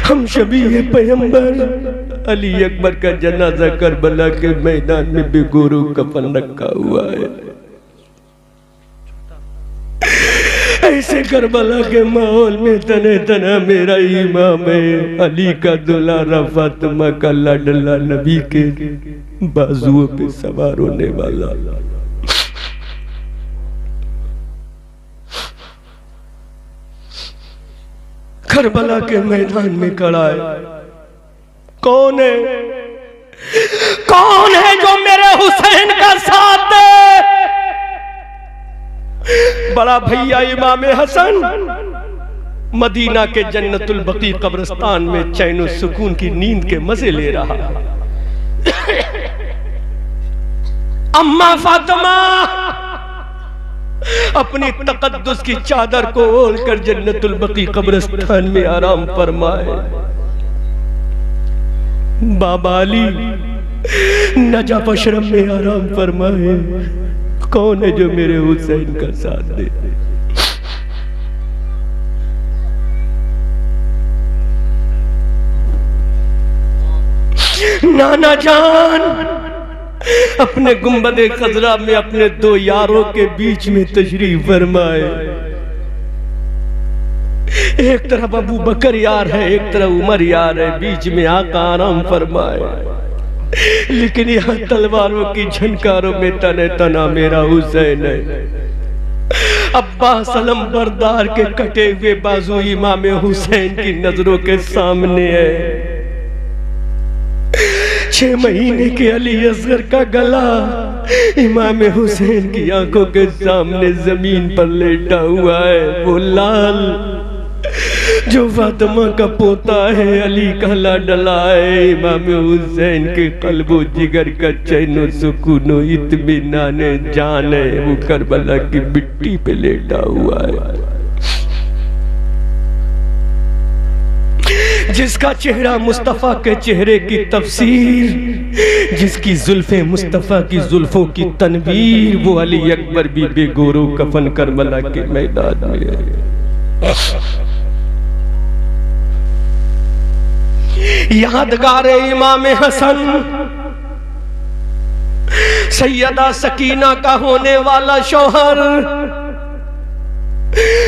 हम शबीह पैगंबर अली अकबर का जनाजा करबला के मैदान में बेगोरो कफन रखा हुआ है। ऐसे करबला के माहौल में तने तना मेरा इमाम है, अली का दुलारा, फातिमा का लाडला, नबी के बाजुओं पे सवार होने वाला। करबला के मैदान में खड़ा है। कौन है? कौन है जो मेरे हुसैन का साथ दे? बड़ा भैया इमाम हसन मदीना के जन्नतुल बकी कब्रिस्तान में चैन सुकून की नींद के मजे ले रहा। अम्मा फातिमा अपनी तकद्दुस की चादर को ओढ़कर जन्नतुल बकी कब्रिस्तान में आराम फरमाए। बाबा अली नजफ अशरफ में आराम फरमाए। कौन है जो मेरे हुसैन का साथ दे? नाना जान अपने गुंबदे खजरा में अपने दो यारों के बीच में तशरीफ फरमाए। एक तरफ अबू बकर यार है, एक तरफ उमर यार है, बीच में आका आराम फरमाए। लेकिन यहाँ तलवारों की झनकारों में तने तना मेरा हुसैन है। अब्बास अलम बरदार के कटे हुए बाजू इमाम हुसैन की नजरों के सामने है। 6 महीने के अली असगर का गला इमाम हुसैन की आंखों के सामने जमीन पर लेटा हुआ है। वो लाल जो फातिमा का पोता है, अली का लाडला है, इमाम हुसैन के कल्बो जिगर का चैनो सुकूनो इत्मीनान जान है, वो करबला की मिट्टी पे लेटा हुआ है। जिसका चेहरा मुस्तफा के चेहरे की तफसीर, जिसकी जुल्फे मुस्तफा की जुल्फों की तनवीर, वो अली अकबर भी बेगोरो कफन करबला के मैदान में है। यादगार इमाम हसन सैयदा सकीना का होने वाला शौहर,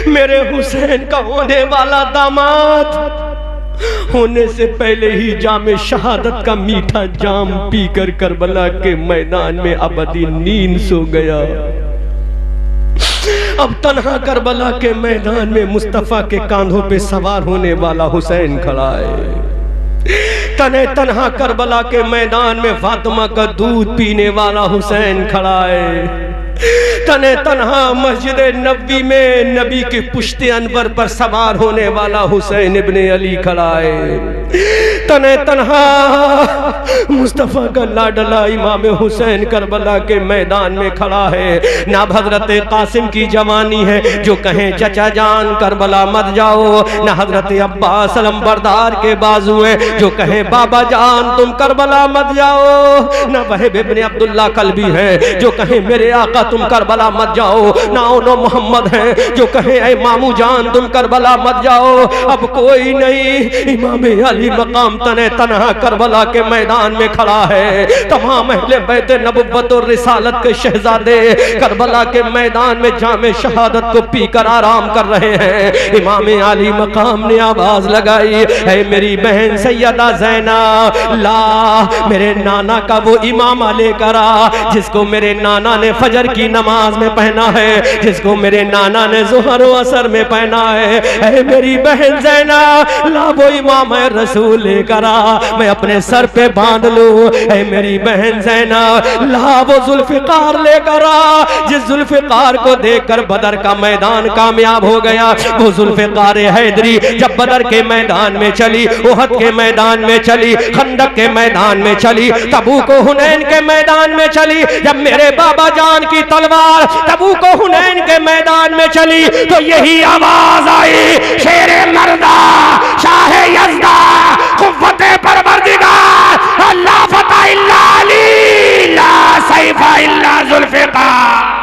मेरे हुसैन का होने वाला दामाद, होने से पहले ही जामे शहादत का मीठा जाम पीकर करबला के मैदान में अबदी नींद सो गया। अब तन्हा करबला के मैदान में मुस्तफा के कांधों पे सवार होने वाला हुसैन खड़ा है। तने तन्हा करबला के मैदान में फातिमा का दूध पीने वाला हुसैन खड़ा है। तने तन्हा मस्जिद नबी में नबी की पुश्ते अनवर पर सवार होने वाला हुसैन इब्ने अली खड़ा है। तने तन्हा मुस्तफा का लाडला इमाम हुसैन करबला के मैदान में खड़ा है। ना हजरत कासिम की जवानी है जो कहें चचा जान करबला मत जाओ, ना हजरत अब्बास अलम बरदार के बाजू है जो कहें बाबा जान तुम करबला मत जाओ, ना वहीब इब्ने अब्दुल्ला कल्बी है जो कहें मेरे आका तुम करबला मत जाओ, ना उनो मोहम्मद है जो कहें ऐ मामू जान तुम करबला मत जाओ। अब कोई नहीं, इमाम अली मकाम तने तन्हा करबला के मैदान में खड़ा है। तमाम अहले बैत नबुव्वत और रिसालत के शहजादे करबला के मैदान में जामे शहादत को पीकर आराम कर रहे हैं। इमाम अली मकाम ने आवाज लगाई, है मेरी बहन सैयदा ज़ैना ला मेरे नाना का वो इमामा लेकर आ जिसको मेरे नाना ने फजर की नमाज में पहना है, जिसको मेरे नाना ने ज़ुहर व असर में पहना है। ऐ मेरी बहन ज़ैना ला वो इमाम रसूल लेकर आ, मैं अपने सर पे बांध लूं। ऐ मेरी बहन ज़ैना ला वो जुल्फ़िकार लेकर आ जिस जुल्फ़िकार को देखकर बदर का मैदान कामयाब हो गया। वो जुल्फ़िकार हैदरी जब बदर के मैदान में चली, उहद के मैदान में चली, खंदक के मैदान में चली, तबूक हुनैन के मैदान में चली, जब मेरे बाबा जान की तलवार तबूक हुनैन के मैदान में चली तो यही आवाज आई, शेरे मर्दा शाह यज़दा कुव्वते परवरदिगार अल्लाह फता इल्ला अली ला सैफा इल्ला जुल्फ़िकार।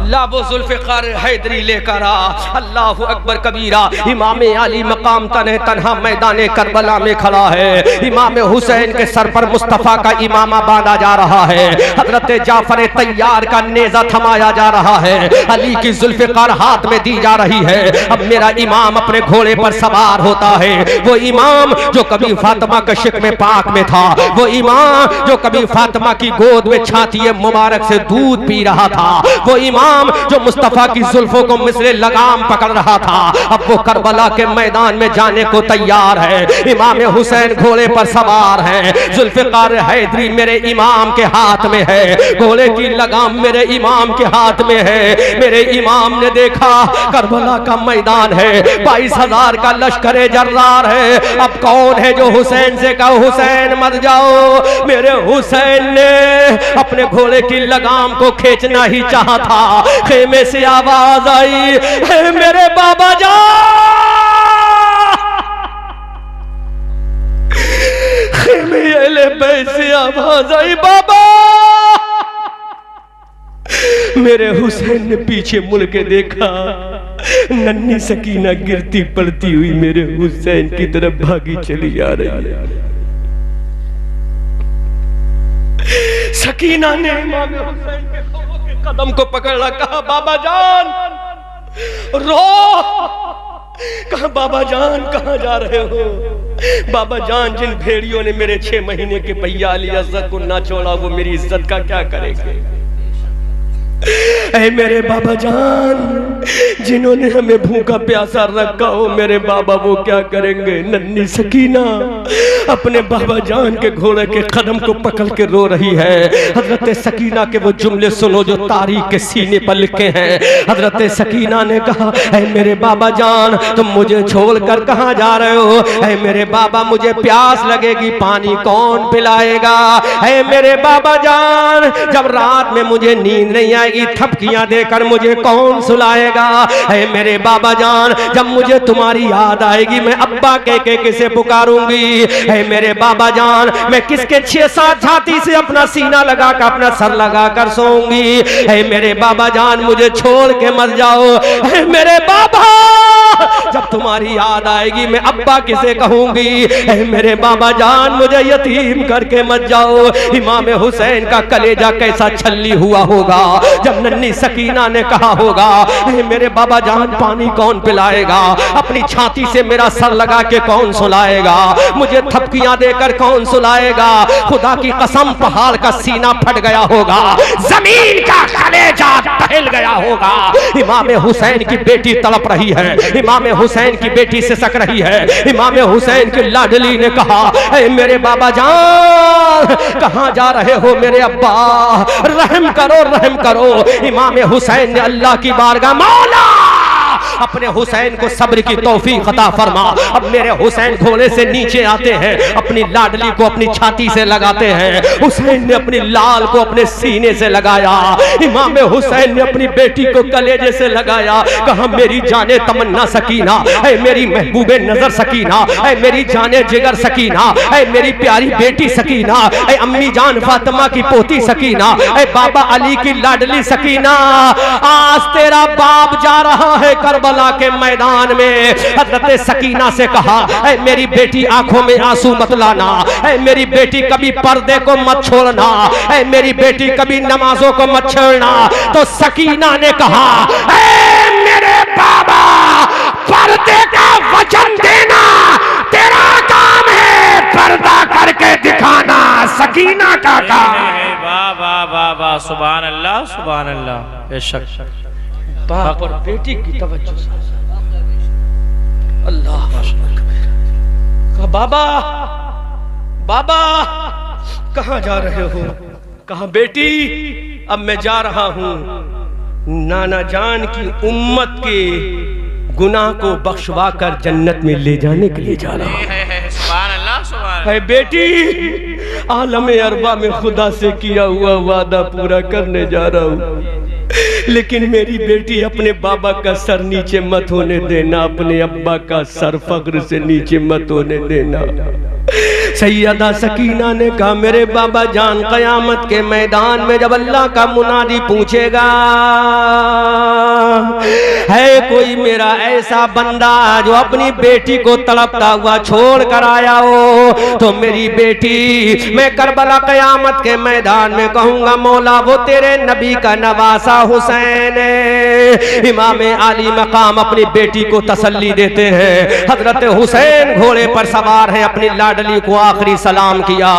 ला वो वो जुल्फ़िकार हैदरी लेकर आ। अल्लाह अकबर कबीरा। इमाम अली मकाम तने तन्हा मैदान करबला में खड़ा है। इमाम हुसैन के सर पर मुस्तफ़ा का इमामा बांधा जा रहा है। हजरत जाफर तैयार का नेजा थमाया जा रहा है। अली की जुल्फ़िकार हाथ में दी जा रही है। अब मेरा इमाम अपने घोड़े पर सवार होता है। वो इमाम जो कभी फातिमा के शिकवे पाक में था, वो इमाम जो कभी फातिमा की गोद में छाती मुबारक से दूध पी रहा था, वो इमाम जो मुस्तफा की जुल्फों को मिसले लगाम पकड़ रहा था, अब वो करबला के मैदान में जाने को तैयार है। इमाम हुसैन घोड़े पर सवार है। जुल्फ़िकार हैदरी मेरे इमाम के हाथ में है। घोड़े की लगाम मेरे इमाम के हाथ में है। मेरे इमाम ने देखा करबला का मैदान है, 22,000 का लश्कर जर्रार है। अब कौन है जो हुसैन से कहो हुसैन मत जाओ। मेरे हुसैन ने अपने घोड़े की लगाम को खींचना ही चाहा था। खेमे से आवाज आई, है मेरे बाबा जान। खेमे से आवाज आई, बाबा। मेरे हुसैन ने पीछे मुड़ के देखा, नन्ही सकीना गिरती पड़ती हुई मेरे हुसैन की तरफ भागी चली आ रही है। सकीना ने इमाम हुसैन के कदम को पकड़ा, कहा बाबा जान रो। कहा बाबा जान कहाँ जा रहे हो? बाबा जान जिन भेड़ियों ने मेरे 6 महीने के भैया अली इज्जत को ना छोड़ा, वो मेरी इज्जत का क्या करेंगे? ऐ मेरे बाबा जान, जिन्होंने हमें भूखा प्यासा रखा हो मेरे बाबा, वो क्या करेंगे? नन्ही सकीना अपने बाबा जान के घोड़े के कदम को पकड़ के रो रही है। हजरत सकीना के वो जुमले सुनो जो तारीख के सीने पर लिखे हैं। हजरत सकीना ने कहा, ऐ मेरे बाबा जान, तुम मुझे छोड़कर कहाँ जा रहे हो? ऐ मेरे बाबा, मुझे प्यास लगेगी, पानी कौन पिलाएगा? ऐ मेरे बाबा जान, जब रात में मुझे नींद नहीं आएगी, थपकियां देकर मुझे कौन सुलाएगा? ऐ मेरे बाबा जान, जब मुझे तुम्हारी याद आएगी, मैं अब्बा कह के किसे पुकारूंगी? ऐ मेरे बाबा जान, मैं किसके 6-7 छाती से अपना सीना लगा कर, अपना सर लगा कर सोऊंगी? ऐ मेरे बाबा जान, मुझे छोड़ के मत जाओ। ऐ मेरे बाबा, जब तुम्हारी याद आएगी, मैं अब्बा किसे कहूंगी? ऐ मेरे बाबा जान, मुझे यतीम करके मत जाओ। इमाम हुसैन का कलेजा कैसा छल्ली हुआ होगा जब नन्ही सकीना ने कहा होगा, ऐ मेरे बाबा जान, पानी कौन पिलाएगा? अपनी छाती से मेरा सर लगा के कौन सुलाएगा? मुझे थपकियां देकर कौन सुलाएगा? खुदा की कसम, पहाड़ का सीना फट गया होगा, जमीन का कलेजा दहल गया होगा। इमाम हुसैन की बेटी तड़प रही है, इमाम हुसैन की बेटी सिसक रही है। इमाम हुसैन की लाडली ने कहा, ऐ मेरे बाबा जान, कहां जा रहे हो मेरे अब्बा? रहम करो, रहम करो। इमाम हुसैन ने अल्लाह की बारगाह, मौला अपने हुसैन को सब्र की तौफीक अता फरमा। अब मेरे हुसैन घोड़े से नीचे आते हैं, अपनी लाडली को अपनी छाती से लगाते हैं। हुसैन ने अपनी लाल को अपने सीने से लगाया। इमाम हुसैन ने अपनी बेटी को कलेजे से लगाया। कहा, मेरी जाने तमन्ना सकीना, ऐ मेरी महबूबे नजर सकीना, ऐ मेरी जाने जिगर सकीना, ऐ मेरी प्यारी बेटी सकीना, ऐ अम्मी जान फातिमा की पोती सकीना, ऐ बाबा अली की लाडली सकीना, आज तेरा बाप जा रहा है करबला के मैदान में। हजरत सकीना से कहा, ऐ मेरी बेटी, आंखों में आंसू मत लाना, ऐ मेरी बेटी, कभी पर्दे को मत छोड़ना, ऐ मेरी बेटी, कभी नमाजों को मत छोड़ना। तो सकीना ने कहा, ऐ मेरे बाबा, पर्दे का वचन देना तेरा काम है, पर्दा करके दिखाना सकीना का काम है। वाह वाह वाह वाह, सुभान अल्लाह, सुभान अल्लाह। बेशक बाप और बेटी की तवज्जो से अल्लाह। कहा, बाबा बाबा, कहाँ जा रहे हो? कहा, बेटी, अब मैं जा रहा हूँ नाना जान की उम्मत के गुनाह को बख्शवा कर जन्नत में ले जाने के लिए जा रहा हूँ। सुभान अल्लाह, सुभान अल्लाह। बेटी, आलम अरबा में खुदा से किया हुआ वादा पूरा करने जा रहा हूँ, लेकिन मेरी बेटी, अपने बाबा का सर नीचे मत होने देना, अपने अब्बा का सर फख्र से नीचे मत होने देना। सैयदा सकीना ने कहा मेरे बाबा जान कयामत के मैदान में जब अल्लाह का मुनादी पूछेगा है कोई मेरा ऐसा बंदा जो अपनी बेटी को तड़पता हुआ छोड़ कर आया हो, तो मेरी बेटी मैं करबला कयामत के मैदान में कहूंगा मौला वो तेरे नबी का नवासा हुसैन है। इमाम आली मकाम अपनी बेटी को तसल्ली देते हैं। हजरत हुसैन घोड़े पर सवार हैं, अपनी लाडली को आखिरी सलाम किया।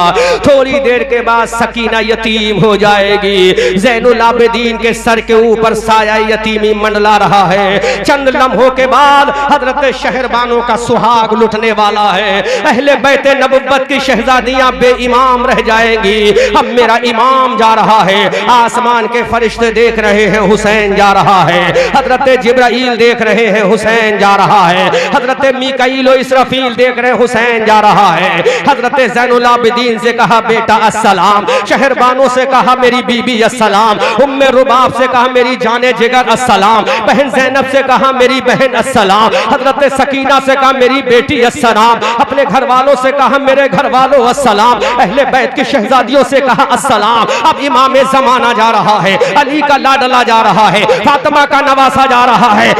थोड़ी देर के बाद सकीना यतीम हो जाएगी। ज़ैनुल आबिदीन के सर के ऊपर साया यतीमी मंडला रहा है। चंद लम्हों के बाद हजरत शहरबानों का सुहाग लुटने वाला है। अहले बैते नबुव्वत की शहजादियां बेईमाम रह जाएंगी। अब मेरा इमाम जा रहा है, आसमान के फरिश्ते देख रहे हैं हुसैन जा रहा है। हजरत जिब्राइल देख रहे हैं हुसैन जा रहा है। हजरत मीकाईल और इसराफील देख रहे हैं हुसैन जा रहा है। हजरत ज़ैनुल आबिदीन से कहा बेटा अस्सलाम, शहरबानों से कहा मेरी बीबी अस्सलाम, उम्मे रुबाब से कहा मेरी जाने जिगर अस्सलाम, बहन ज़ैनब से कहा मेरी बहन अस्सलाम, हजरत सकीना से कहा मेरी बेटी अस्सलाम, अपने घर वालों से कहा मेरे घर वालों अस्सलाम, अहले बैत की शहजादियों से कहा अस्सलाम। अब इमाम ज़माना जा रहा है, अली का लाडला जा रहा है, फातिमा का नवासा जा रहा है।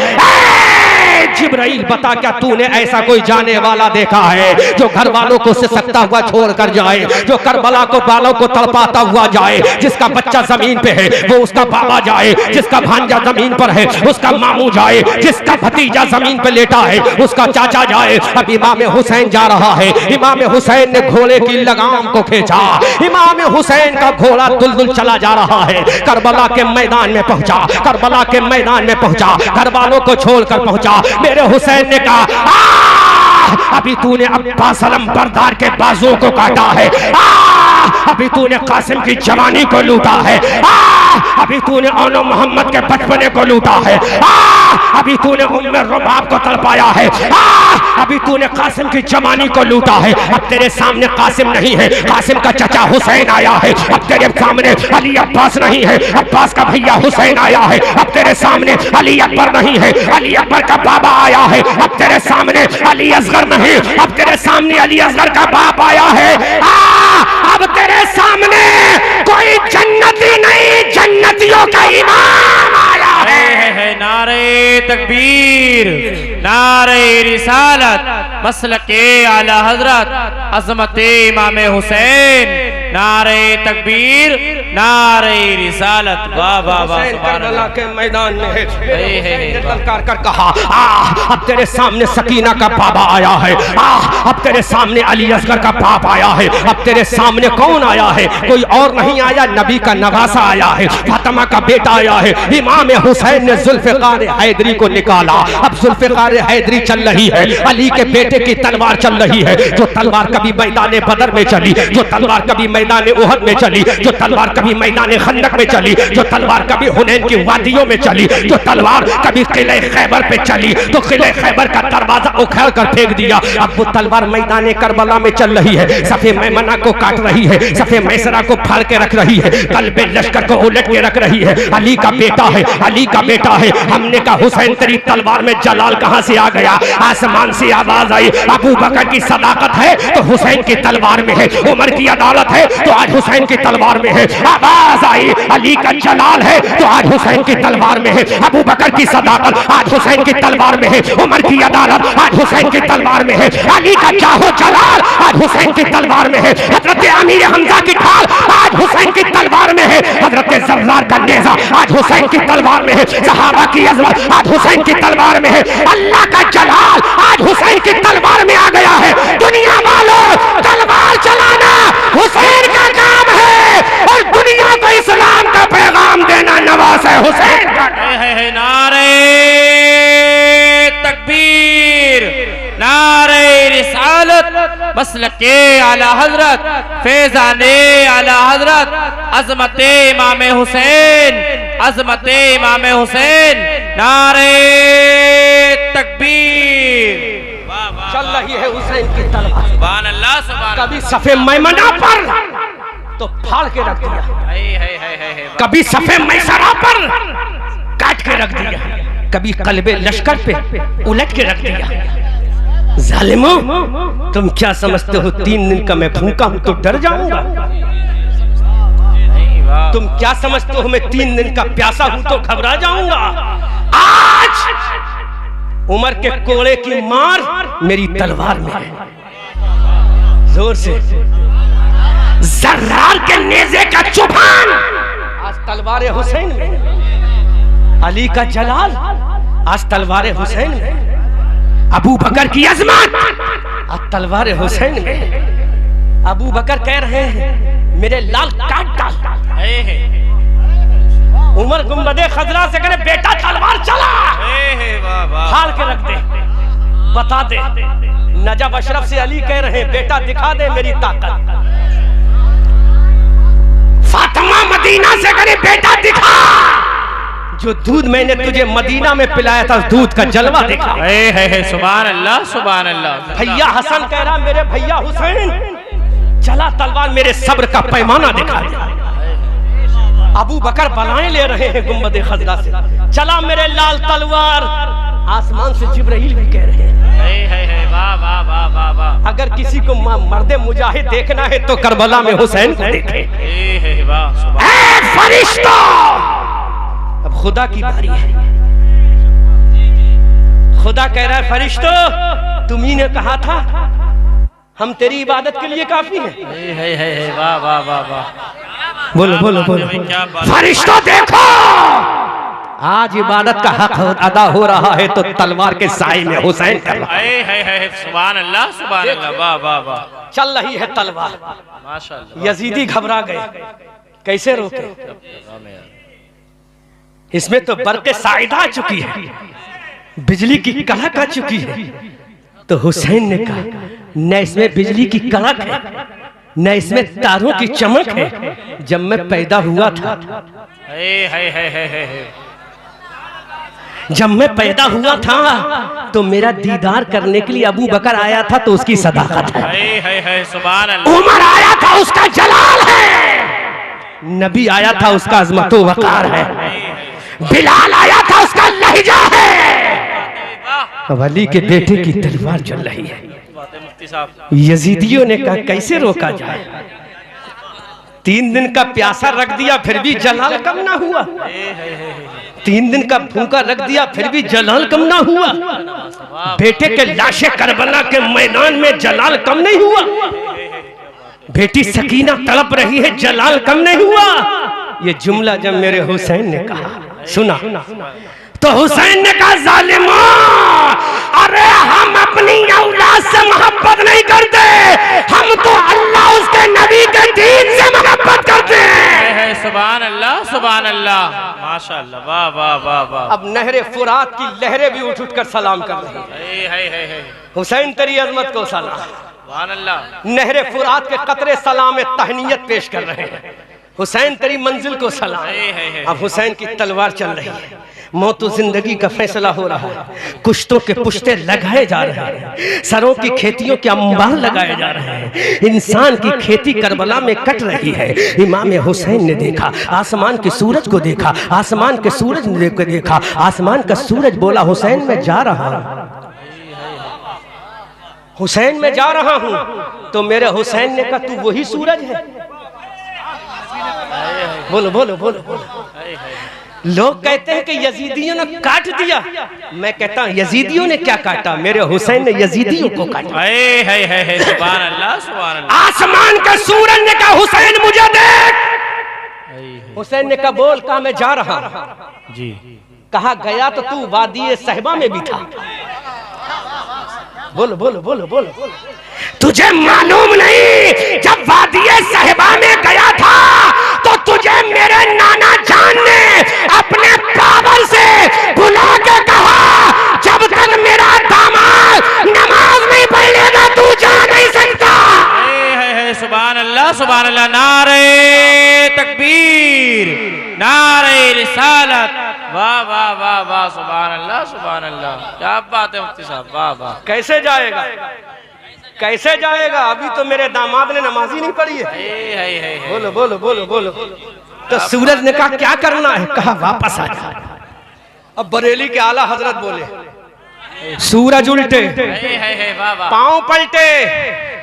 जिब्राइल बता क्या तूने ऐसा कोई जाने वाला देखा है जो घर वालों को सिसकता हुआ छोड़ कर जाए, जो करबला को बालों को तड़पाता हुआ जाए, जिसका बच्चा जमीन पे है वो उसका बाबा जाए, जिसका भांजा जमीन पर है उसका मामू जाए, जिसका भतीजा जमीन पे लेटा है उसका चाचा जाए। अब इमाम हुसैन जा रहा है। इमाम हुसैन ने घोड़े की लगाम को खींचा। इमाम हुसैन का घोड़ा दुलदुल चला जा रहा है। करबला के मैदान में पहुंचा, करबला के मैदान में पहुंचा, घर वालों को छोड़कर पहुंचा। मेरे हुसैन ने कहा अभी तूने अब्बास अलमबरदार के बाजुओं को काटा है, अभी तूने कासिम की जवानी को लूटा है, अभी तूने औनो मोहम्मद के बचपने को लूटा है, अभी तूने उम्मे रुबाब को तड़पाया है, अभी तूने कासिम की जवानी को लूटा है। अब तेरे सामने कासिम नहीं है, कासिम का चचा हुसैन आया है। अब तेरे सामने अली अब्बास नहीं है, अब्बास का भैया हुसैन आया है। अब तेरे सामने अली अकबर नहीं है, अली अकबर का बाबा आया है। अब तेरे सामने अली असगर नहीं, अब तेरे सामने अली असगर का बाप आया है। अब तेरे सामने कोई जन्नती नहीं, जन्नतियों का इमाम आया है। नारे तकबीर, नारे रिसालत, मसलके आला हजरत, अज़मत इमाम हुसैन, नारे तकबीर, नारे रिसालत। वाह वाह वाह, करबला के मैदान में है। ललकार कर कहा अब तेरे सामने सकीना का बाबा आया है, अब तेरे सामने अली असगर का बाप आया है। अब तेरे सामने कौन आया है? कोई और नहीं आया, नबी का नवासा आया है, फातिमा का बेटा आया है। इमाम हुसैन ने जुल्फ़िकार हैदरी को निकाला। अब जुल्फ़िकार हैदरी चल रही है, अली के बेटे की तलवार चल रही है। जो तलवार कभी मैदान बदर में चली, जो तलवार कभी मैदान उहद में चली, जो तलवार कभी मैदान खंदक में चली, जो तलवार कभी हुनैन की वादियों में चली, जो तलवार कभी किले खैबर पे चली तो किले खैबर का दरवाजा उखाड़ कर फेंक दिया। अब वो तलवार मैदान करबला में चल रही है, सफ़े मैमना को काट रही है, सफ़े मैसरा को फाड़ के रख रही है, कल्बे लश्कर को उलट के रख रही है। अली का बेटा है, अली का बेटा है। हमने कहा हुसैन तेरी तलवार में जलाल कहां से आ गया? आसमान से आवाज आई, अबू बकर की सदाकत है तो हुसैन की तलवार में है, उमर की अदालत है तो आज हुसैन की तलवार में है। आवाज आई, अली का जलाल है तो आज हुसैन की तलवार में है, अबू बकर की सदाकत आज हुसैन की तलवार में है, उमर की अदालत आज हुसैन की तलवार में है, अली का चाहो जलाल आज हुसैन की तलवार में है, हजरत अमीर हमजा की ढाल आज हुसैन की तलवार में है, हजरत जर्रार का नेज़ा आज हुसैन की तलवार में है, सहाबा की अज़मत आज हुसैन की तलवार में है, अल्लाह का जलाल आज हुसैन की तलवार में आ गया है। दुनिया वालों, तलवार चलाना हुसैन का काम है और दुनिया को इस्लाम का पैगाम देना नवासा हुसैन का है। नारे तकबीर, नारे रिसालत, मसलके आला हजरत, फैज़ाने आला हजरत, अज़मत इमाम हुसैन, अज़मत इमाम हुसैन, नारे तकबीर। चल रही है हुसैन की तलवार। सुभान अल्लाह, सुभान अल्लाह। कभी सफ़े मैमना पर तो फाड़ के रख दिया, कभी सफ़े मैसरा पर काट के रख दिया, कभी कल्बे लश्कर पे उलट के रख दिया। जालिमो, तुम क्या समझते हो 3 दिन का मैं भूखा हूं तो डर जाऊंगा? तुम क्या समझते हो मैं 3 दिन का प्यासा हूं तो घबरा जाऊंगा? आज उमर के कोड़े की मार मेरी तलवार में है। जोर से जर्रार के नेज़े का चुभान आज तलवार हुसैन में, अली का जलाल आज तलवार हुसैन में, अबू बकर की अजमत आज तलवार हुसैन में। अबू बकर कह रहे हैं मेरे लाल काट डाल। उमर गुंबदे खजरा से करे बेटा तलवार चला, फाड़ के रख दे, बता दे। नजब अशरफ से अली कह रहे हैं बेटा दिखा दे मेरी ताकत। फातिमा मदीना से करे बेटा दिखा, जो दूध मैंने तुझे मदीना में पिलाया था दूध का जलवा दिखा। सुभान अल्लाह सुभान अल्लाह। भैया हसन कह रहा मेरे भैया हुसैन चला तलवार मेरे सब्र का पैमाना दिखा दे। अबू बकर बलाएं ले रहे हैं गुंबदे खजरा से, चला मेरे लाल तलवार। आसमान से जिब्राइल भी कह रहे हैं वाह वाह वाह वाह वाह। अगर किसी को मर्दे मुजाहिद देखना है तो करबला में हुसैन को देखे। फरिश्तों, अब खुदा की बारी है। खुदा कह रहा है फरिश्तों तुम्ही ने कहा था हम तेरी इबादत के लिए काफी हैं। वाह वाह वाह वाह। बोलो बोलो बोलो। फरिश्तों देखो आज इबादत का हक अदा हो रहा है तो तलवार के साए में हुसैन कर रहा है। सुभान अल्लाह सुभान अल्लाह। वाह वाह वाह। चल रही है तलवार, माशाअल्लाह। यजीदी घबरा गए, कैसे रोके? इसमें तो बरक़े साइदा आ चुकी है, बिजली की कड़क आ चुकी है। तो हुसैन ने कहा न इसमें बिजली की कड़क है न इसमें तारों की चमक है। जब मैं पैदा हुआ था, जब मैं पैदा हुआ था तो मेरा दीदार करने के लिए अबू बकर आया था तो उसकी सदाकत है। सुभान अल्लाह। उमर आया था उसका जलाल है, नबी आया था उसका अज़मतो वक़ार है, बिलाल आया था उसका लहजा है। अब अली के बेटे की तलवार चल रही है। यजीदियों ने कहा कैसे रोका जाए? 3 दिन का प्यासा रख दिया फिर भी जलाल कम ना हुआ। 3 दिन का भूखा रख दिया फिर भी जलाल कम ना हुआ। बेटे के लाशे करबला के मैदान में जलाल कम नहीं हुआ। बेटी सकीना तड़प रही है जलाल कम नहीं हुआ। ये जुमला जब मेरे हुसैन ने कहा सुना तो हुसैन ने कहा जालिमो, अरे हम अपनी औलाद से मोहब्बत नहीं करते, हम तो अल्लाह उसके नबी के दीन से मोहब्बत करते हैं। सुभान अल्लाह सुभान अल्लाह माशाअल्लाह। वाह वाह वाह वाह। अब नहरे फुरात की लहरें भी उठ उठकर सलाम कर रही हैं। हुसैन तेरी अजमत को सलाम। सुभान अल्लाह। नहरे फुरात के कतरे सलाम तहनीयत पेश कर रहे हैं। हुसैन तेरी मंजिल को सलाम। अब हुसैन की तलवार चल रही है, मौत और जिंदगी का फैसला हो रहा है। कुश्तों के पुश्ते लगाए जा रहे हैं, सरों की खेतियों के अंबार लगाए जा रहे हैं। इंसान की खेती करबला में कट रही है। इमाम हुसैन ने देखा आसमान के सूरज को, देखा आसमान के सूरज ने देखा आसमान का सूरज, बोला हुसैन मैं जा रहा हूं, हुसैन मैं जा रहा हूं। तो मेरे हुसैन ने कहा तू वही सूरज है? बोलो बोलो बोलो बोलो। लोग कहते हैं कि यजीदियों ने काट दिया, मैं कहता हूं यजीदियों ने क्या काटा, मेरे हुसैन ने यजीदियों को काटा। सुभान अल्लाह सुभान अल्लाह। आसमान का सूरज ने कहा हुसैन मुझे देख। हुसैन ने कहा बोल, कहा मैं जा रहा जी। कहा गया तो तू वादी सहबा में भी था। बोलो बोलो बोलो बोलो। तुझे मालूम नहीं जब वादी सहबा में गया था तो तुझे मेरे नाना जान ने अपने पावर से बुला के कहा जब तक मेरा दामाद नमाज नहीं पढ़ लेगा तू जा नहीं सकता। सुभान अल्लाह सुभान अल्लाह। नारे तकबीर, नारे रिसालत। वाह वाह वाह वाह। सुभान अल्लाह सुभान अल्लाह। क्या बात है मुफ्ती साहब, वाह वाह। कैसे जाएगा, कैसे जाएगा? अभी तो मेरे दामाद ने नमाज ही नहीं पढ़ी है। बोलो बोलो बोलो बोलो। तो सूरज ने कहा क्या करना है? कहा वापस आ जा। अब बरेली के आला हजरत बोले सूरज उल्टे, वाह वाह। पांव पलटे,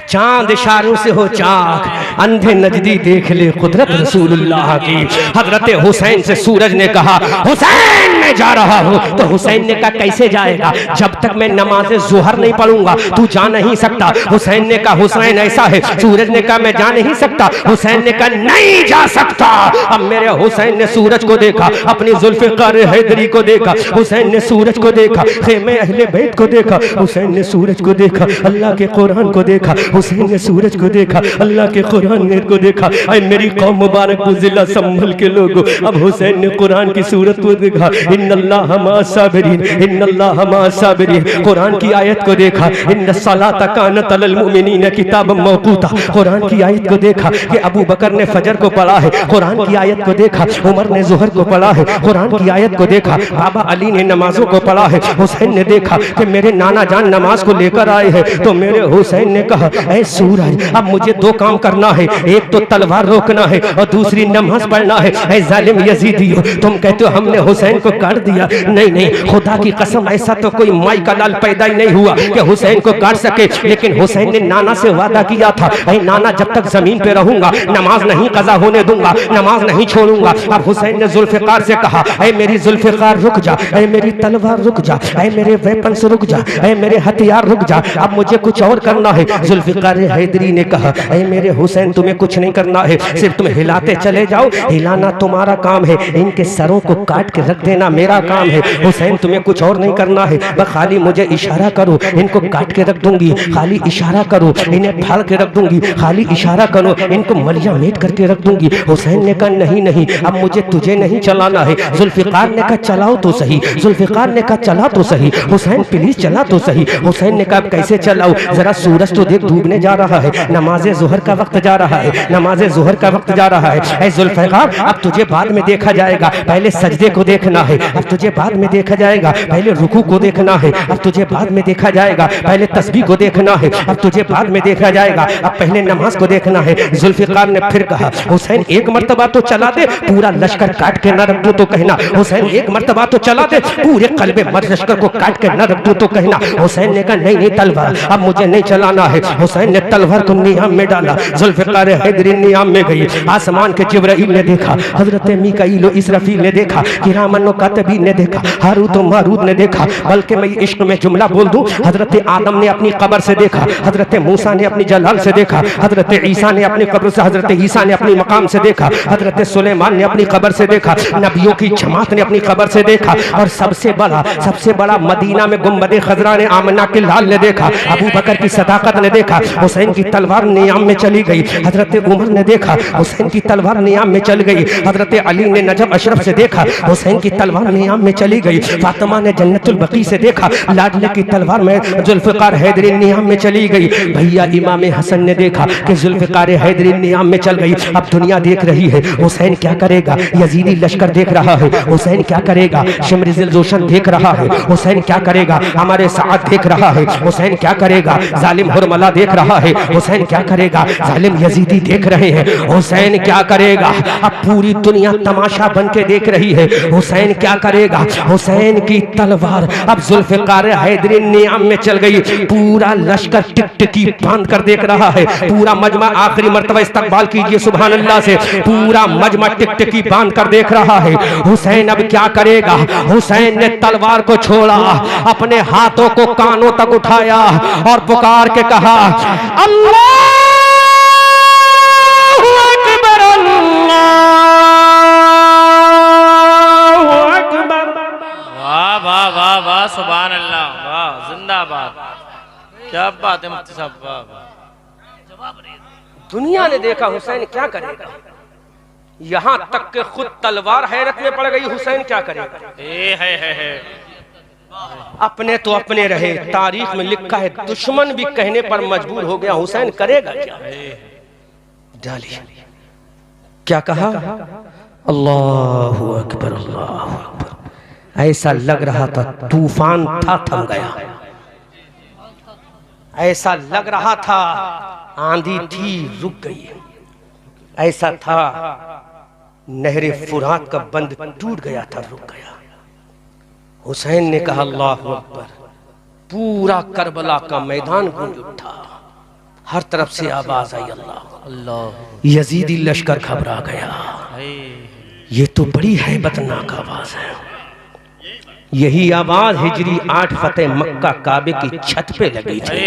चांद इशारों से हो चाक, अंधे नजदी देख ले कुदरत रसूलुल्लाह की। हजरत हुसैन से सूरज ने कहा हुसैन मैं जा रहा हूँ। तो हुसैन ने कहा कैसे जाएगा, जब तक मैं नमाज ज़ोहर नहीं पढ़ूंगा तू जा नहीं सकता। हुसैन ने कहा हुसैन ऐसा है। सूरज ने कहा मैं जा नहीं सकता। हुसैन ने कहा नहीं जा सकता। अब मेरे हुसैन ने सूरज को देखा, अपनी जुल्फ़िकार हैदरी को देखा, हुसैन ने सूरज को देखा, खेमे अहले बैत को देखा, हुसैन ने सूरज को देखा, अल्लाह के कुरान को देखा, हुसैन ने सूरज को देखा, अल्लाह के कुरान को देखा। ऐ मेरी कौम मुबारक जिला संभल के लोगों, अब हुसैन ने कुरान की सूरत को देखा, इन्नल्लाह मा साबिरीन, इन्नल्लाह मा साबिरीन। कुरान की आयत को देखा, इन्न सलाता कानत अलल मुमिनीन किताबम मौकूता। कुरान की आयत को देखा कि अबू बकर ने फजर को पढ़ा है। कुरान की आयत को देखा, उमर ने ज़ोहर को पढ़ा है। कुरान की आयत को देखा, बाबा अली ने नमाजों को पढ़ा है। हुसैन ने देखा कि मेरे नाना जान नमाज को लेकर आए हैं। तो मेरे हुसैन ने कहा ऐ सूरज अब मुझे दो काम करना है, एक तो तलवार रोकना है और दूसरी नमाज पढ़ना है। ऐ जालिम यजीदियो, तुम कहते हो हमने हुसैन को काट दिया। नहीं नहीं, खुदा की कसम ऐसा तो कोई माई का लाल पैदा ही नहीं हुआ कि हुसैन को काट सके। लेकिन हुसैन ने नाना से वादा किया था, ऐ नाना जब तक जमीन पे रहूंगा नमाज नहीं कजा होने दूंगा, नमाज नहीं छोड़ूंगा। अब हुसैन ने जुल्फ़िकार से कहा ऐ मेरी जुल्फ़िकार रुक जा, ऐ मेरी तलवार रुक जा, ऐ मेरे वेपन्स रुक जा, ऐ मेरे हथियार रुक जा, अब मुझे कुछ और करना है। जुल्फ़िकार हैदरी ने कहा ऐ मेरे हुसैन तुम्हें कुछ नहीं करना है, सिर्फ तुम हिलाते चले जाओ, हिलाना तुम्हारा काम है, इनके सरों को काट के रख देना मेरा काम है। हुसैन तुम्हें कुछ और नहीं करना है, बस खाली मुझे इशारा करो, इनको काट के रख दूंगी, खाली इशारा करो, इन्हें फाड़ के रख दूंगी, खाली इशारा करो, इनको मलिया मेट करके रख दूंगी। हुसैन ने कहा नहीं नहीं, अब मुझे तुझे नहीं चलाना है। जुल्फ़िकार ने कहा चलाओ तो सही, जुल्फ़िकार ने कहा चला तो सही, हुसैन प्लीज चला तो सही। हुसैन ने कहा कैसे चलाऊं, जरा सूरज तो देख डूबने जा रहा है, नमाज ज़ोहर का वक्त जा रहा है, नमाज ज़ोहर का वक्त जा रहा है। ऐ जुल्फ़िकार अब तुझे बाद में देखा जाएगा, पहले सजदे को देखना है, अब तुझे बाद में देखा जाएगा, पहले रुकू को देखना है, अब तुझे बाद में देखा जाएगा, पहले तस्बीह को देखना है, अब तुझे बाद में देखा जाएगा, अब पहले नमाज को देखना है। जुल्फ़िकार ने फिर कहा हुसैन एक मर्तबा तो चला दे, पूरा लश्कर काट के न रख दूं तो कहना। हुसैन एक मर्तबा तो चला दे, पूरे कल्बे मर्द लश्कर को काट के न रख दूं तो कहना। हुसैन ने कहा नहीं नहीं तलवार अब मुझे नहीं चलाना है। हुसैन ने तलवार को नियाम में डाला, जुल्फ़िकार हैदरी नियाम में गई। आसमान के जिब्राइल ने देखा, हजरत मीकाईल और इसराफील ने देखा, किरामन और कातिबीन ने देखा, हारूत और मारूत ने देखा। बल्कि मैं इश्क में जुमला बोल दूं, हजरत आदम ने अपनी कब्र से देखा, हजरत मूसा ने अपनी जलाल से देखा, हजरत ईसा ने अपनी कब्र से, हजरत ईसा ने अपनी मकाम से देखा, हजरत सुलेमान ने अपनी कब्र से देखा, नबियों की जमात ने अपनी कब्र से देखा। और सबसे बड़ा मदीना में गुंबद खजरा ने आमना के लाल ने देखा, अबू बकर की सदाकत ने देखा, हुसैन की तलवार नियाम में चली गई। हजरत उमर ने देखा, हुसैन की तलवार नियाम में चल गई। हजरत अली ने नजब अशरफ से देखा, हुसैन की तलवार नियाम में चली गई। फातिमा ने जन्नतुल बकी से देखा, लाडले की तलवार में जुल्फ़िकार हैदरी नियाम में चली गई। भैया इमाम हसन ने देखा कि जुल्फ़िकार हैदरी नियाम में चल गई। अब दुनिया देख रही है हुसैन क्या करेगा, यजीदी लश्कर देख रहा है हुसैन क्या करेगा, शिमरिज़िल जोशन देख रहा है हुसैन क्या करेगा, हमारे साथ देख रहा है हुसैन क्या करेगा, जालिम हुरमला देख रहा है हुसैन क्या करेगा, जालिम यजीदी देख रहे हैं हुसैन क्या करेगा। अब पूरी दुनिया तमाशा बन के देख रही है हुसैन क्या करेगा। हुसैन की तलवार अब जुल्फ़िकार हैदरी नियाम में चल गई। पूरा लश्कर टिकटिकी बांध कर देख रहा है, पूरा मजमा आखिरी मर्तबा इस्तकबाल कीजिए सुभान अल्लाह से, पूरा मजमा टिकटिकी बांध कर देख रहा है हुसैन अब क्या करेगा। हुसैन ने तलवार को छोड़ा, अपने हाथों को कानों तक उठाया और पुकार के कहा अल्लाहु अकबर अल्लाहु अकबर। वाह वाह वाह वाह सुभान अल्लाह, वाह जिंदाबाद, क्या बात है मुफ्ती साहब, वाह वाह। दुनिया ने देखा हुसैन क्या करेगा, यहाँ तक के खुद तलवार हैरत में पड़ गई हुसैन क्या करेगा। है अपने तो अपने रहे, तारीख में लिखा है दुश्मन भी कहने पर मजबूर हो गया हुसैन करेगा क्या। डालिए क्या कहा अल्लाहु अकबर अल्लाहु अकबर। ऐसा लग रहा था तूफान था थम गया, ऐसा लग रहा था आंधी थी रुक गई, ऐसा था नहरे फुरात का बंद टूट गया था रुक गया। हुसैन ने कहा अल्लाहु अकबर, पूरा करबला का मैदान गूंज उठा, हर तरफ से आवाज आई अल्लाह अल्लाह। यजीदी लश्कर घबरा गया। ये तो बड़ी हैबतनाक आवाज है। यही आवाज हिजरी 8 फतेह मक्का काबे की छत पे लगी थी।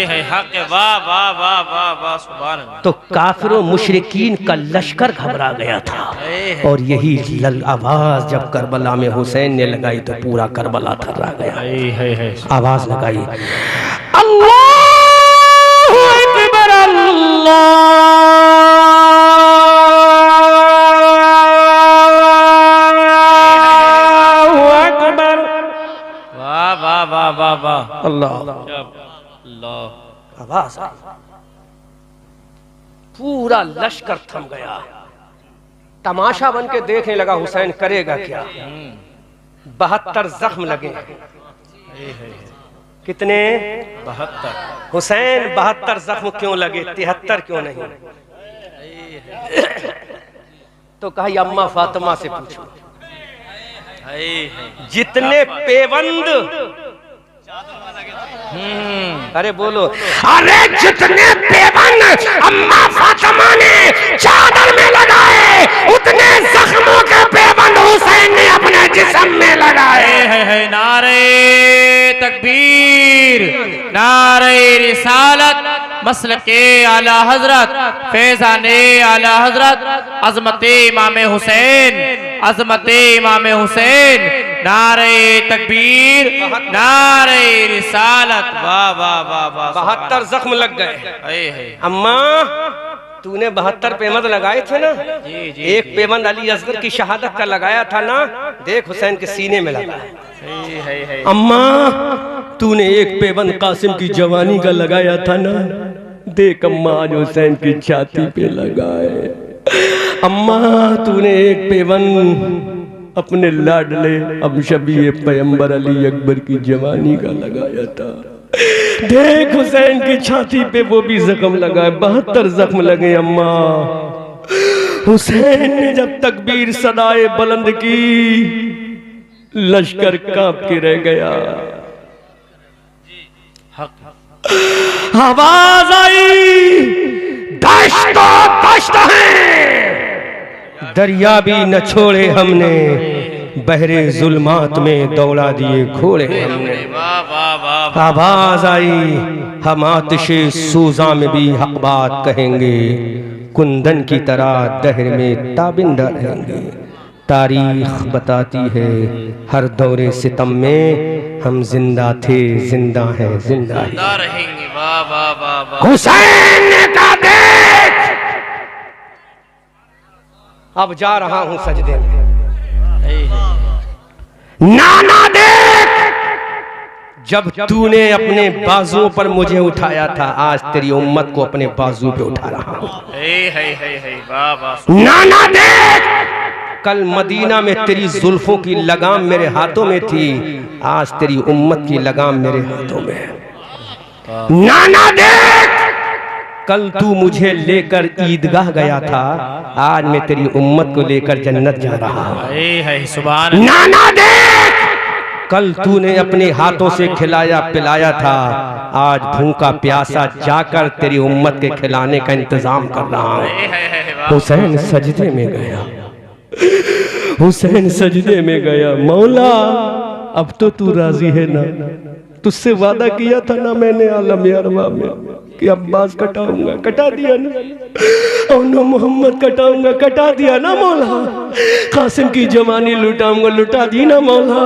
वाह वाह वाह वाह वाह सुभान अल्लाह। तो काफिरों मुशरिकीन का लश्कर घबरा गया था। और यही आवाज जब करबला में हुसैन ने लगाई तो पूरा करबला थर्रा गया। आवाज लगाई अल्लाहु अकबर अल्लाह। अल्लाह अल्लाह आवाज आई, पूरा लश्कर थम गया। तमाशा बन के देखने लगा हुसैन करेगा क्या। 72 जख्म लगे। कितने? 72। हुसैन 72 जख्म क्यों लगे, 73 क्यों नहीं? तो कहा अम्मा फातिमा से पूछो, जितने पेबंद, अरे बोलो, अरे जितने पेबंद अम्मा फातिमा ने चादर में लगाए उतने जख्मों के पेबंद हुसैन ने अपने जिस्म में लगाए। नारे तकबीर, नारे रिसालत, मसलके आला हजरत, फैजाने आला हजरत, अजमते इमाम हुसैन, अजमते इमाम हुसैन, नारे तकबीर, नारे रिसालत। वाह वाह वाह वाह। 72 जख्म लग गए। अम्मा तूने 72 पेबंद लगाए थे ना? जी जी। एक पेबंद अली असगर की शहादत का लगाया था ना, देख हुसैन के सीने में लगा। अम्मा तूने एक पेबंद कासिम की जवानी का लगाया था ना, देख अम्मा आज हुसैन की छाती पे लगाए। अम्मा तूने एक पेबंद अपने लाडले अबशबी पैगंबर अली अकबर की जवानी का लगाया था, देख हुसैन की छाती पे वो भी जख्म लगाए। 72 जख्म लगे। अम्मा हुसैन ने जब तकबीर सदाए बुलंद की, लश्कर कांप के रह गया। आवाज आई दश्त दश्त है, दरिया भी न छोड़े हमने, बहरे जुल्मात में दौड़ा दिए घोड़े हमने। आवाज आई हम आतिशे सूजा में भी हक बात कहेंगे, कुंदन की तरह दहर में ताबिंदा रहेंगे। तारीख बताती है हर दौरे सितम में हम जिंदा थे, जिंदा हैं, जिंदा रहेंगे। वाह वाह वाह वाह। हुसैन ने कहा देख अब जा रहा हूं सजदे में। नाना देख जब तूने अपने बाजुओं पर मुझे उठाया था, आज तेरी उम्मत को अपने बाजू पे उठा रहा हूं। नाना देख कल मदीना में तेरी जुल्फों की लगाम मेरे हाथों में थी, आज तेरी उम्मत की लगाम मेरे हाथों में है। नाना देख कल तू मुझे लेकर ईदगाह गया था, आज मैं तेरी उम्मत को लेकर जन्नत जा रहा हूं। नाना देख कल तूने अपने हाथों से खिलाया पिलाया था, आज भूखा प्यासा जाकर तेरी उम्मत के खिलाने का इंतजाम कर रहा हूं। हुसैन सजदे में गया, हुसैन सजदे में गया। मौला अब तो तू राजी है ना? तुझसे वादा किया था ना मैंने आलम अरवा में कि अब्बास कटाऊंगा, कटा दिया ना? और न मोहम्मद कटाऊंगा, कटा दिया ना मौला? कासिम की जवानी लुटाऊंगा, लुटा दी ना मौला?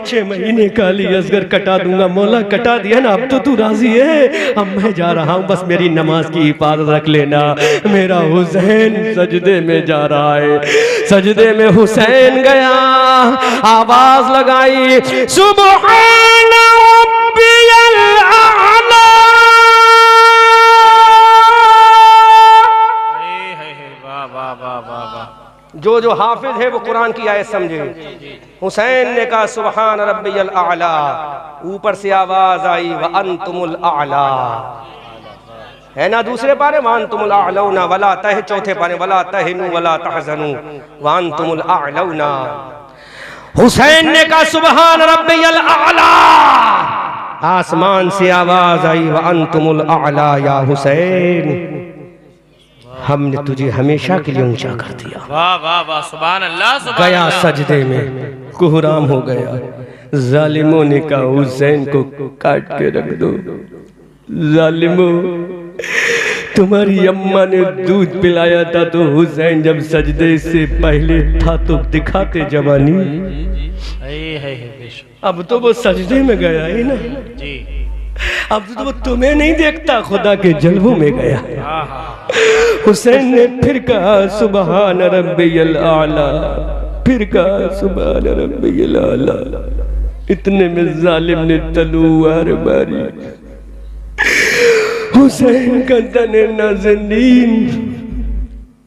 6 महीने का अली असगर कटा दूंगा मौला, कटा दिया ना? अब तो तू राजी है? अब मैं जा रहा हूँ, बस मेरी नमाज की हिफाजत रख लेना। मेरा हुसैन सजदे में जा रहा है। सजदे में हुसैन गया, आवाज लगाई सुबहान रब्बियल आला। जो जो हाफिज है वो कुरान की आयत समझे। हुसैन ने कहा सुबहान रब्बियल आला, ऊपर से आवाज आई व अंतुमुल आला, है ना? दूसरे पारे व अंतुमुल आलौना वला तह, चौथे पारे वला तहनु वला तहजनु व अंतुमुल आलौना। हुसैन ने कहा सुबहान रब्बियल आला, आसमान से आवाज आई व अंतुमुल आला या हुसैन, हमने तुझे हमेशा के लिए ऊंचा कर दिया। वाह वाह वाह, सुभान अल्लाह सुभान गया अल्लाह। सजदे में, कुहराम हो गया। जालिमों ने कहा हुसैन को काट के रख दो। जालिमों, तुम्हारी अम्मा ने दूध पिलाया था तो हुसैन जब सजदे से पहले था तो दिखाते जवानी, है बेशक। अब तो वो सजदे में गया है ना जी, अब तो वो तुम्हें नहीं देखता, खुदा के जलवों में गया। हाँ हाँ। हुसैन ने फिर कहा सुबहान रब्बियल आला, फिर कहा सुबहान रब्बियल आला। इतने में जालिम ने तलवार मारी, हुसैन का तने नाज़नीन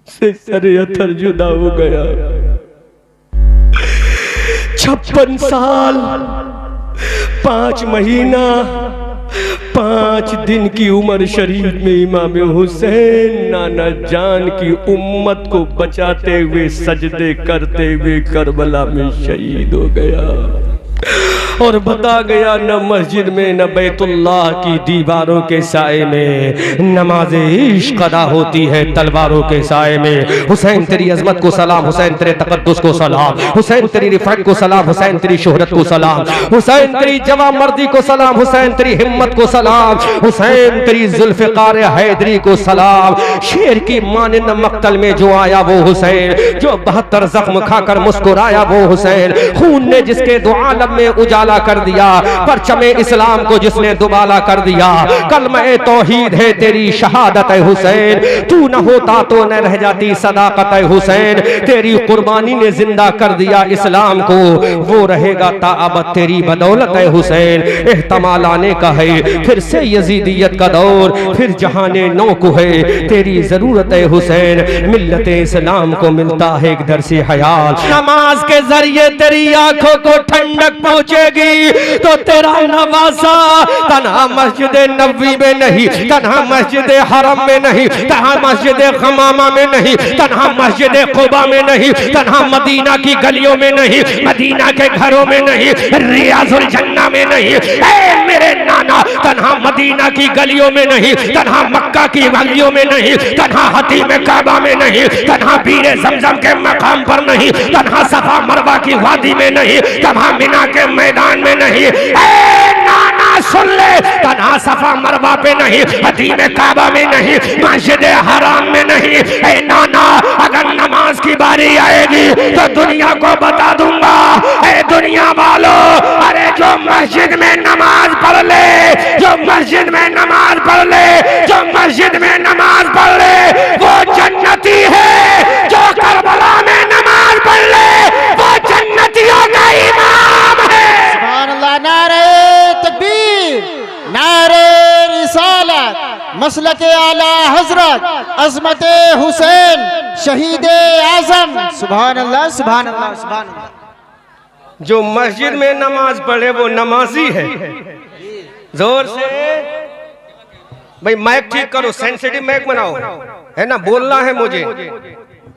से सरे अथर जुदा हो गया। 56 साल 5 महीना 5 दिन की उम्र शरीफ में इमाम हुसैन नाना जान की उम्मत को बचाते हुए सजदे करते हुए करबला में शहीद हो गया। और बता गया न मस्जिद में न बैतुल्लाह की दीवारों के साए में नमाज इश्क अदा होती है तलवारों के साए में। हुसैन तेरी अजमत को सलाम, हुसैन तेरे तकद्दुस को सलाम, हुसैन तेरी रिफत को सलाम, हुसैन तेरी शोहरत को सलाम, हुसैन तेरी जवा मर्दी को सलाम, हुसैन तेरी हिम्मत को सलाम, हुसैन तेरी जुल्फ़िकार हैदरी को सलाम। शेर की मानिंद मक्तल में जो आया वो हुसैन, जो 72 जख्म खाकर मुस्कुराया वो हुसैन, खून ने जिसके दो आलम में उजाला कर दिया, परचमे इस्लाम को जिसने दुबाला कर दिया। कलमे तौहीद है तेरी शहादत है हुसैन, तू न होता तो न रह जाती सदाकत है हुसैन। तेरी कुर्बानी ने जिंदा कर दिया इस्लाम को, वो रहेगा ताअबद तेरी बदौलत है हुसैन। एहतमाल आने का है फिर से यजीदियत का दौर, फिर जहाने नौ को है तेरी जरूरत है हुसैन। मिल्लत इस्लाम को मिलता है एक दर से हयात, नमाज के जरिए तेरी आंखों को ठंडक पहुंचेगी तो तेरा नवासा तन्हा मस्जिद नबवी में नहीं, तन्हा मस्जिद हरम में नहीं, तन्हा मस्जिद खमामा में नहीं, तन्हा मस्जिद कुबा में नहीं, तन्हा मदीना की गलियों में नहीं, मदीना के घरों में नहीं, रियाजुल जन्ना में नहीं, ऐ मेरे नाना तन्हा मदीना की गलियों में नहीं, तन्हा मक्का की गलियों में नहीं, तन्हा हतीम काबा में नहीं, तन्हा बीरे ज़मज़म के मकाम पर नहीं, तन्हा सफा मरवा की वादी में नहीं, तन्हा मिना के मैदान में नहीं। ऐ नाना सुन ले, तन्हा सफा मरवा पे नहीं, हतीम काबा में नहीं, मस्जिद हराम में नहीं। ऐ नाना अगर नमाज की बारी आएगी तो दुनिया को बता दूंगा, ऐ दुनिया वालों, अरे जो मस्जिद में नमाज पढ़ ले, जो मस्जिद में नमाज पढ़ ले, जो मस्जिद में नमाज पढ़ ले वो जन्नती है, जो करबला में नमाज पढ़ ले वो जन्नतियों का इमाम है। सुभान अल्लाह, नारे तकबीर, नारे रिसालत, मसलके आला हजरत अजमत हुसैन शहीद आजम। सुभान अल्लाह सुभान अल्लाह सुभान अल्लाह। जो मस्जिद में नमाज पढ़े वो नमाजी है। जोर से भाई माइक ठीक करो, सेंसिटिव माइक बनाओ, है ना, बोलना है मुझे।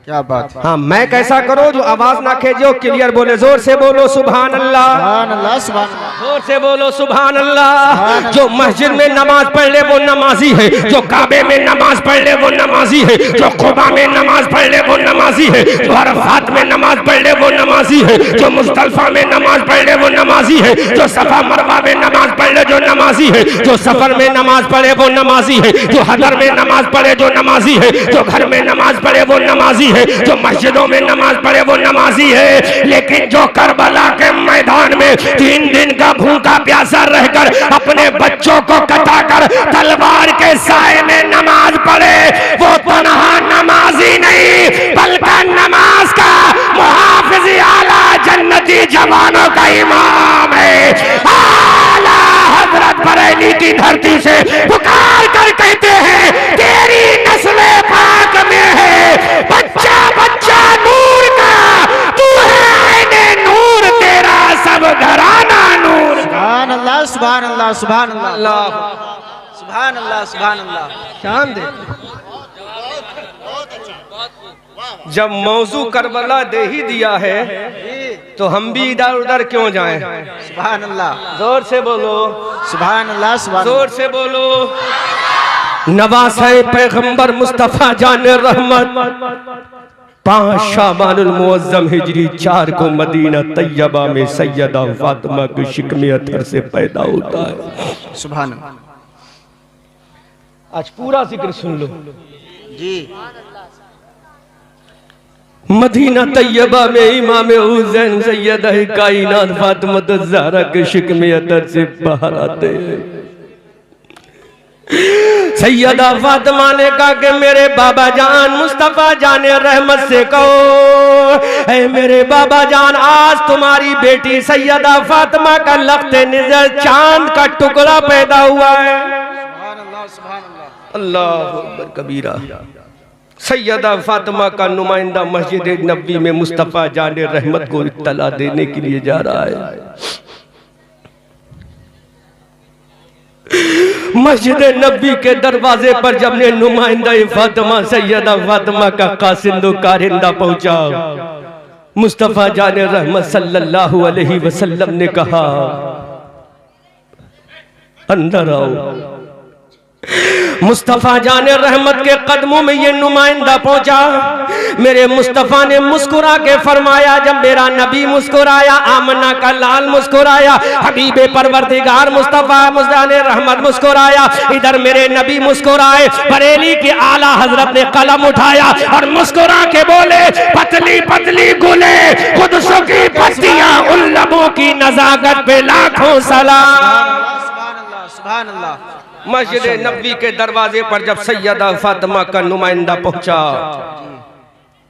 क्या बात है। हाँ माइक ऐसा करो जो आवाज ना खेजो, क्लियर बोले, जोर से बोलो सुभान अल्लाह, सुभान अल्लाह सुभान अल्लाह। जोर से बोलो सुभान अल्लाह। जो मस्जिद में नमाज पढ़ ले वो नमाजी है, जो काबे में नमाज पढ़ ले वो नमाजी है, जो कुबा में नमाज पढ़ ले वो नमाजी है, जो अरफात में नमाज पढ़ ले वो नमाजी है, जो मुज़दलिफा में नमाज पढ़ ले वो नमाजी है, जो सफा मरवा में नमाज पढ़ ले जो नमाजी है, जो सफर में नमाज पढ़े वो नमाजी है, जो हदर में नमाज पढ़े जो नमाजी है, जो घर में नमाज पढ़े वो नमाजी है, जो मस्जिदों में नमाज पढ़े वो नमाजी है। लेकिन जो करबला के मैदान में 3 दिन का भूखा प्यासा रहकर अपने बच्चों को कटाकर तलवार के साए में नमाज पढ़े वो तन्हा नमाजी नहीं बल्कि नमाज का मुहाफिज आला जन्नती जवानों का इमाम है। आला हजरत बरेली की धरती से पुकार कर कहते हैं तेरी नस्ल पाक में है बच्चा बच्चा नूर का, तू है आईने नूर, तेरा सब घराना नूर। सुभान अल्लाह सुभान अल्लाह सुभान अल्लाह सुभान अल्लाह सुभान अल्लाह। शान दे। जब मौजू करबला दे ही दिया है तो हम भी इधर उधर क्यों जाएं? सुभान अल्लाह, जोर से बोलो, सुभान अल्लाह, सुभान जोर से बोलो। नवासे पैगंबर मुस्तफा जान रहमत 5 शाबानुल मुअज्जम हिजरी 4 को मदीना तैयबा में सैयदा फातिमा के शिकमे अतर से पैदा होता है। सुभान अल्लाह। आज पूरा जिक्र सुन लो जी। मदीना तैयबा में इमाम हुसैन सैयदा कायनात फातिमा ज़हरा के शिकमे अतर से बाहर आते हैं। सैयदा फातिमा ने कहा कि मेरे बाबा जान मुस्तफा जाने रहमत से कहो, ऐ मेरे बाबा जान आज तुम्हारी बेटी सैयदा फातिमा का लख्ते निज़र चांद का टुकड़ा पैदा हुआ है। सुभान अल्लाह, सुभान अल्लाह, अल्लाहु अकबर कबीरा। सैयदा फातिमा का नुमाइंदा मस्जिद नबी में मुस्तफा जाने रहमत को इत्तला देने के लिए जा रहा है। मस्जिद नबी के दरवाजे पर जब ने नुमाइंदा फातिमा सैयदा फातिमा का कासिंदो कारिंदा पहुंचा, मुस्तफा जाने रहमत सल्लल्लाहु अलैहि वसल्लम ने कहा अंदर आओ। मुस्तफा जाने रहमत के कदमों में ये नुमाइंदा पहुंचा। मेरे मुस्तफा ने मुस्कुरा के फरमाया, जब मेरा नबी मुस्कुराया, आमना का लाल मुस्कुराया, हबीबे परवरदिगार मुस्तफा जाने रहमत मुस्कुराया, इधर मेरे नबी मुस्कुराए। बरेली के आला हजरत ने कलम उठाया और मुस्कुरा के बोले, पतली पतली गुले खुदसों की पत्तियां, उन लबों की नजाकत पे लाखों सलाम। सुभान अल्लाह, सुभान अल्लाह। मस्जिद नबी के दरवाजे पर जब सैयदा फातिमा का नुमाइंदा पहुंचा,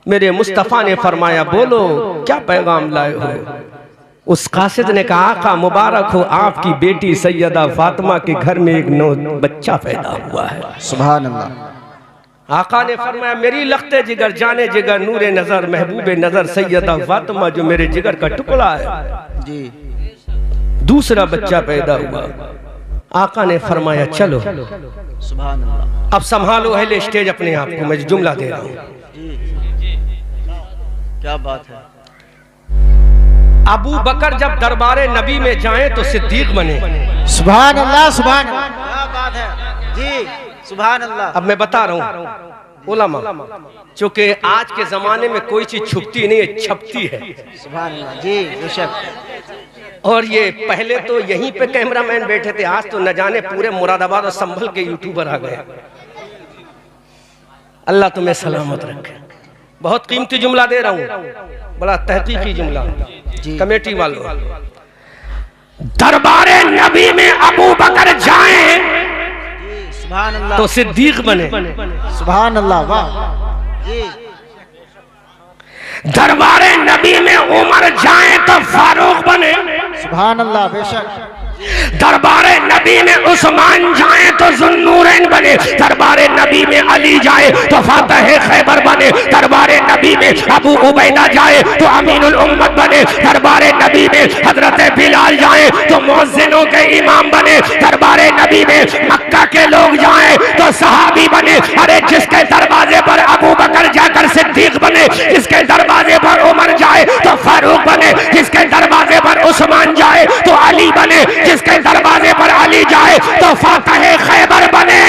मेरे मुस्तफा ने फरमाया, बोलो क्या पैगाम लाए हो? उस कासिद ने कहा, आका मुबारक हो, आपकी बेटी सैयदा फातिमा के घर में एक नौ बच्चा पैदा हुआ है। सुभान अल्लाह। आका ने फरमाया, मेरी लख्ते जिगर जाने जिगर नूरे नजर महबूबे नजर सैयदा फातिमा जो मेरे जिगर का टुकड़ा है जी। दूसरा बच्चा पैदा हुआ। आका ने फरमाया, चलो सुभान अल्लाह। अब संभालो अहले स्टेज अपने आप को, मैं जुमला दे रहा हूँ। क्या बात है। अबू बकर जब दरबारे नबी में जाएं तो सिद्दीक बने। सुभान अल्लाह, सुभान अल्लाह। क्या बात है जी, सुभान अल्लाह। अब मैं बता रहा हूँ उलमा, चूंकि आज के जमाने में कोई चीज छुपती नहीं है, छपती है। सुभान अल्लाह जी, बेशक। और ये पहले तो यहीं पे कैमरामैन बैठे थे, आज तो न जाने पूरे मुरादाबाद और संभल के यूट्यूबर आ गए। अल्लाह तुम्हें सलामत रखे। बहुत कीमती जुमला दे रहा हूँ, बड़ा तहकीकी जुमला। कमेटी वालों, दरबारे नबी में अबू बकर जाएं सुभान अल्लाह, तो सिद्दीक बने। सुभान अल्लाह, वाह जी। दरबारे नबी में उमर जाए तो फारूक बने। सुभान अल्लाह, बेशक। दरबारे नबी में उस्मान जाए तो जुन्नूरैन बने। दरबारे नबी में अली जाए तो फातह खैबर बने। दरबारे नबी में अबू उबैदा जाए तो अमीनुल उम्मत बने। दरबारे नबी में हजरत बिलाल जाए तो मुअज्जिनों के इमाम बने। दरबारे नबी में मक्का के लोग जाए तो सहाबी बने। अरे जिसके दरवाजे पर अबू बकर जाकर सिद्दीक बने, जिसके दरवाजे पर उमर जाए तो फारूक बने, जिसके दरवाजे पर उस्मान जाए तो अली बने, जिसके दरवाजे पर अली जाए तो फातह खैबर बने,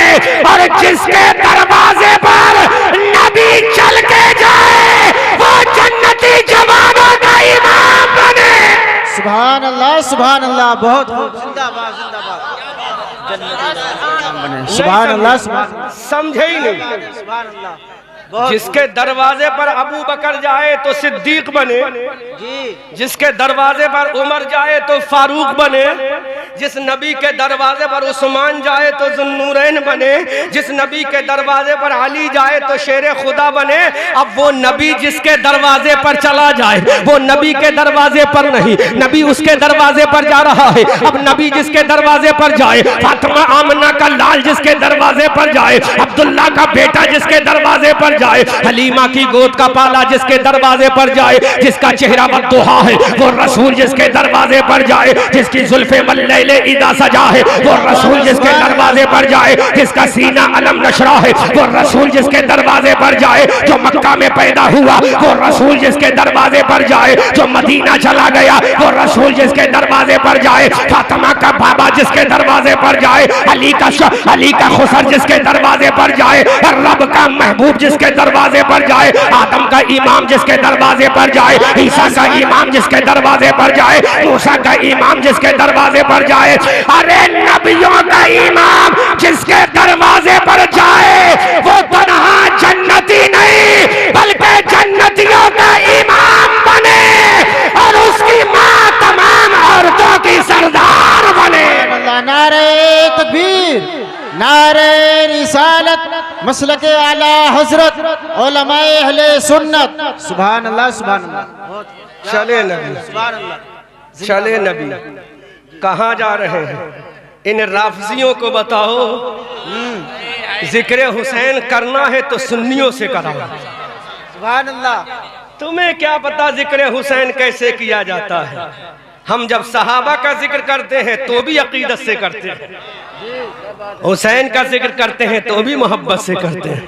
और जिसके दरवाजे पर नबी चल के जाए वो जन्नती जवानों का इमाम बने। सुभान अल्लाह, सुभान अल्लाह। बहुत जिंदाबाद, जिंदाबाद। सुभान अल्लाह, सुभान। समझे ही नहीं। सुभान अल्लाह। जिसके दरवाजे पर अबू बकर जाए तो सिद्दीक बने जी, जिसके दरवाजे पर उमर जाए तो फारूक बने, जिस नबी के दरवाजे पर उस्मान जाए तो जुन्नूरैन बने, जिस नबी के दरवाजे पर अली जाए तो शेर खुदा बने। अब वो नबी जिसके दरवाजे पर चला जाए वो नबी के दरवाजे पर नहीं, नबी उसके दरवाजे पर जा रहा है। अब नबी जिसके दरवाजे पर जाए, फातिमा आमना का लाल जिसके दरवाजे पर जाए, अब्दुल्ला का बेटा जिसके दरवाजे पर जाए, हलीमा की गोद का पाला जिसके दरवाजे पर जाए, जिसका चेहरा बद्दुहा है वो रसूल जिसके दरवाजे पर जाए, जिसकी जुल्फे मल्लैले इदा सजा है वो रसूल जिसके दरवाजे पर जाए, जिसका सीना अलम नशरा है वो रसूल जिसके दरवाजे पर जाए, जो मक्का में पैदा हुआ वो रसूल जिसके दरवाजे पर जाए, जो मदीना चला गया वो रसूल जिसके दरवाजे पर जाए, फातिमा का बाबा जिसके दरवाजे पर जाए, अली का खुसर जिसके दरवाजे पर जाए, रब का महबूब जिसके दरवाजे पर जाए, आदम का इमाम जिसके दरवाजे पर जाए, ईसा का इमाम जिसके दरवाजे पर जाए, मूसा का इमाम जिसके दरवाजे पर जाए, अरे नबियों का इमाम जिसके दरवाजे पर जाए वो तन्हा जन्नती नहीं बल्कि जन्नतियों का इमाम बने और उसकी माँ तमाम औरतों की सरदार बने। नारे तकबीर, नारे रिसालत, मसलक आला हजरत, उलमाए अहले सुन्नत। सुभान अल्लाह, सुभान अल्लाह। चले नबी, सुभान अल्लाह। चले नबी, कहाँ जा रहे हैं? इन राफजियों को बताओ जिक्र हुसैन करना है तो सुन्नियों से कराओ। सुभान अल्लाह। तुम्हें क्या पता जिक्र हुसैन कैसे किया जाता है? हम जब सहाबा का जिक्र करते हैं तो भी अकीदत से करते हैं, हुसैन का जिक्र करते हैं तो भी मोहब्बत से करते हैं।